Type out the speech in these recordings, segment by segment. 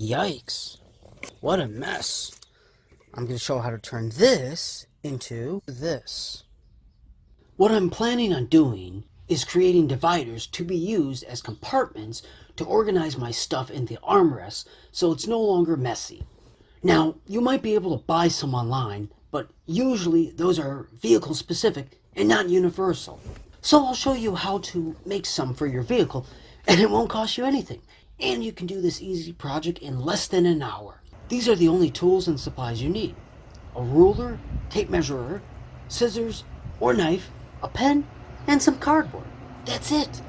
Yikes. What a mess. I'm going to show how to turn this into this. What I'm planning on doing is creating dividers to be used as compartments to organize my stuff in the armrest so it's no longer messy. Now, you might be able to buy some online, but usually those are vehicle specific and not universal. So I'll show you how to make some for your vehicle, and it won't cost you anything. And you can do this easy project in less than an hour. These are the only tools and supplies you need. A ruler, tape measure, scissors or knife, a pen, and some cardboard. That's it.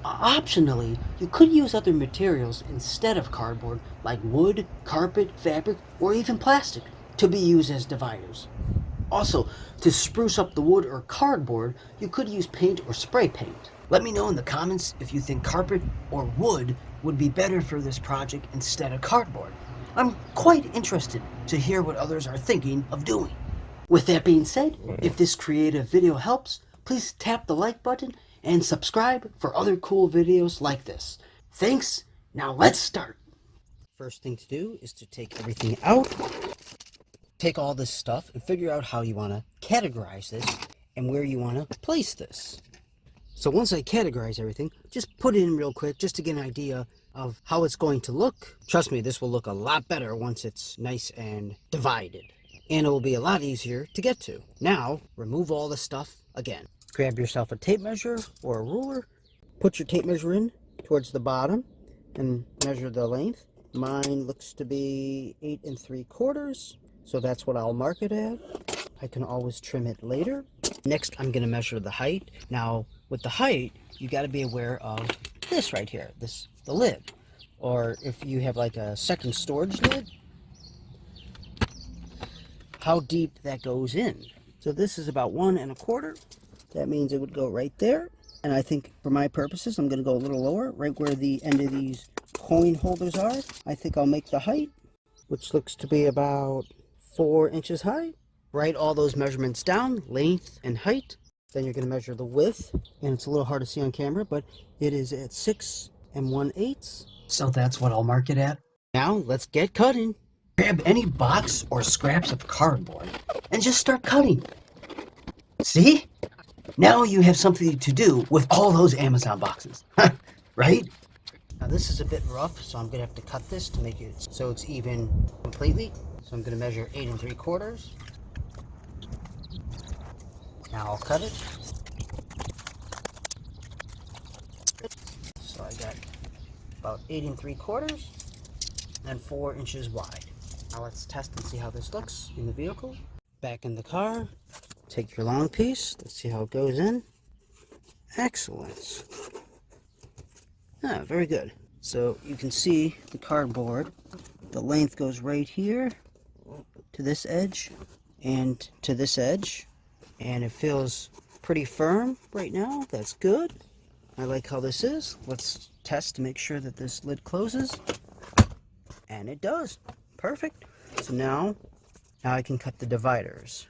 Optionally, you could use other materials instead of cardboard, like wood, carpet, fabric, or even plastic, to be used as dividers. Also, to spruce up the wood or cardboard, you could use paint or spray paint. Let me know in the comments if you think carpet or wood would be better for this project instead of cardboard. I'm quite interested to hear what others are thinking of doing. With that being said, if this creative video helps, please tap the like button and subscribe for other cool videos like this. Thanks. Now let's start. First thing to do is to take everything out. Take all this stuff and figure out how you want to categorize this and where you want to place this. So once I categorize everything, just put it in real quick just to get an idea of how it's going to look. Trust me, this will look a lot better once it's nice and divided. And it will be a lot easier to get to. Now, remove all the stuff again. Grab yourself a tape measure or a ruler. Put your tape measure in towards the bottom and measure the length. Mine looks to be 8 3/4. So that's what I'll mark it at. I can always trim it later. Next, I'm going to measure the height. Now, with the height, you got to be aware of this right here, the lid. Or if you have like a second storage lid, how deep that goes in. So this is about 1 1/4. That means it would go right there. And I think for my purposes, I'm going to go a little lower, right where the end of these coin holders are. I think I'll make the height, which looks to be about 4 inches high. Write all those measurements down, length and height. Then you're going to measure the width, and it's a little hard to see on camera, but it is at 6 1/8. So that's what I'll mark it at. Now let's get cutting. Grab any box or scraps of cardboard and just start cutting. See? Now you have something to do with all those Amazon boxes, right? Now this is a bit rough, so I'm going to have to cut this to make it so it's even completely. So I'm going to measure 8 3/4. Now I'll cut it. So I got about 8 3/4 and 4 inches wide. Now let's test and see how this looks in the vehicle. Back in the car, take your long piece. Let's see how it goes in. Excellent. Ah, very good. So you can see the cardboard. The length goes right here to this edge and to this edge. And it feels pretty firm right now. That's good. I like how this is. Let's test to make sure that this lid closes. And it does. Perfect. So now I can cut the dividers.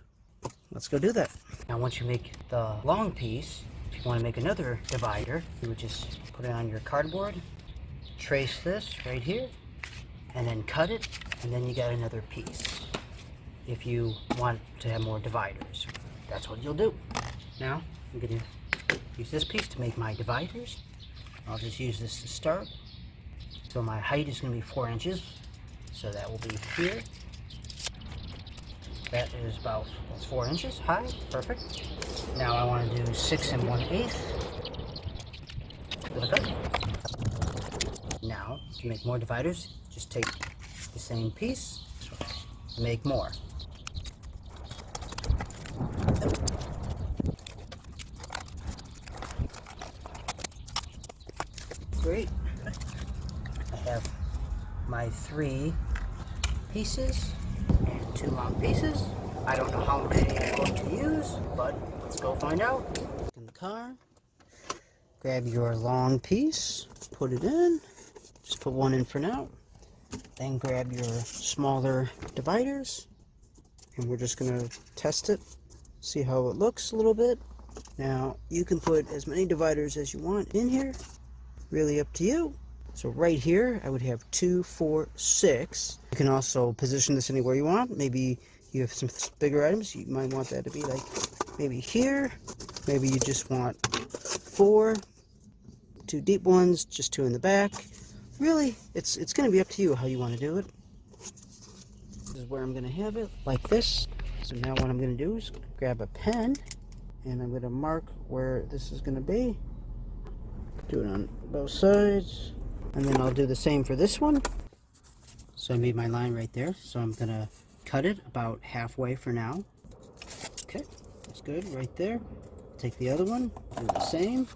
Let's go do that. Now once you make the long piece, if you want to make another divider, you would just put it on your cardboard, trace this right here, and then cut it, and then you got another piece. If you want to have more dividers, that's what you'll do. Now I'm going to use this piece to make my dividers. I'll just use this to start. So my height is going to be 4 inches. So that will be here. That is that's 4 inches high. Perfect. Now I want to do 6 1/8. Now to make more dividers, just take the same piece, make more. Great. I have my 3 pieces and 2 long pieces. I don't know how many I'm going to use, but let's go find out. In the car, grab your long piece, put it in. Just put 1 in for now. Then grab your smaller dividers, and we're just going to test it, see how it looks a little bit. Now, you can put as many dividers as you want in here. Really up to you. So right here, I would have 2, 4, 6. You can also position this anywhere you want. Maybe you have some bigger items. You might want that to be like maybe here. Maybe you just want 4, 2 deep ones, just 2 in the back. Really, it's going to be up to you how you want to do it. This is where I'm going to have it, like this. So now what I'm going to do is grab a pen, and I'm going to mark where this is going to be. Do it on both sides. And then I'll do the same for this one. So I made my line right there. So I'm going to cut it about halfway for now. Okay, that's good right there. Take the other one, do the same.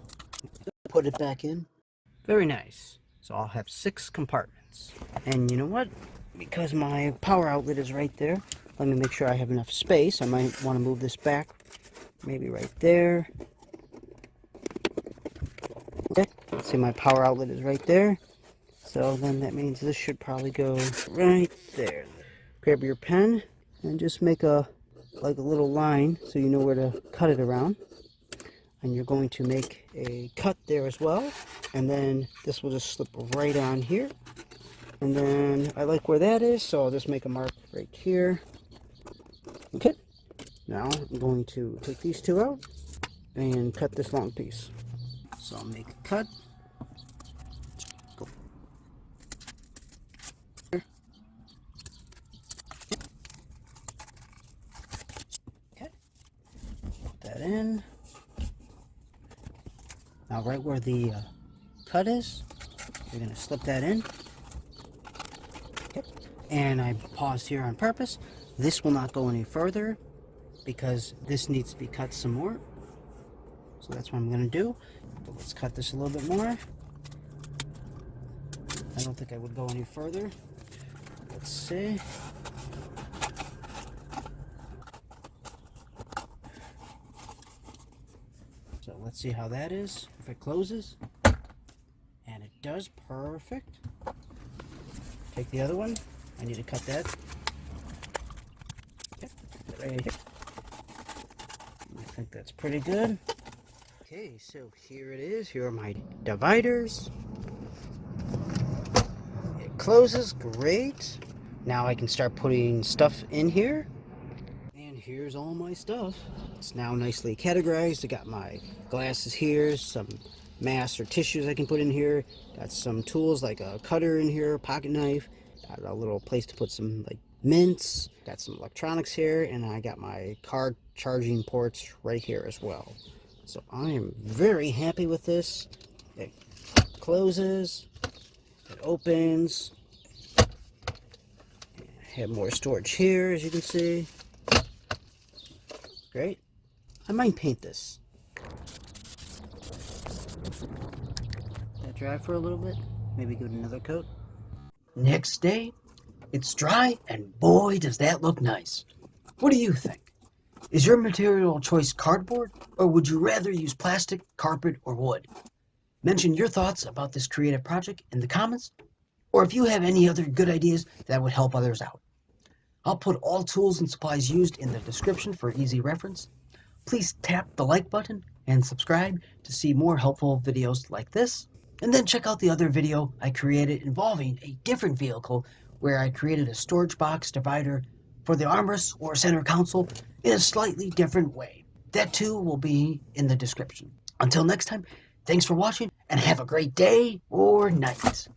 Put it back in. Very nice. So I'll have 6 compartments. And you know what? Because my power outlet is right there, let me make sure I have enough space. I might want to move this back. Maybe right there. Okay, see my power outlet is right there. So then that means this should probably go right there. Grab your pen and just make a little line so you know where to cut it around. And you're going to make a cut there as well. And then this will just slip right on here. And then I like where that is, so I'll just make a mark right here. Okay. Now I'm going to take these 2 out and cut this long piece. So I'll make a cut. Go. Okay. Put that in. Now right where the cut is, you're going to slip that in. Okay. And I paused here on purpose. This will not go any further because this needs to be cut some more. So that's what I'm going to do. But let's cut this a little bit more. I don't think I would go any further. Let's see. So let's see how that is, if it closes. And it does, perfect. Take the other one. I need to cut that. Okay, right here. I think that's pretty good. Okay, so here it is. Here are my dividers. It closes, great. Now I can start putting stuff in here. And here's all my stuff. It's now nicely categorized. I got my glasses here, some masks or tissues I can put in here. Got some tools like a cutter in here, pocket knife. Got a little place to put some like mints. Got some electronics here, and I got my car charging ports right here as well. So I am very happy with this. It closes, it opens. I have more storage here, as you can see. Great. I might paint this. Let that dry for a little bit. Maybe give it another coat. Next day, it's dry, and boy, does that look nice. What do you think? Is your material choice cardboard, or would you rather use plastic, carpet, or wood? Mention your thoughts about this creative project in the comments, or if you have any other good ideas that would help others out. I'll put all tools and supplies used in the description for easy reference. Please tap the like button and subscribe to see more helpful videos like this. And then check out the other video I created involving a different vehicle where I created a storage box divider for the armrest or center console in a slightly different way. That too will be in the description. Until next time, thanks for watching and have a great day or night.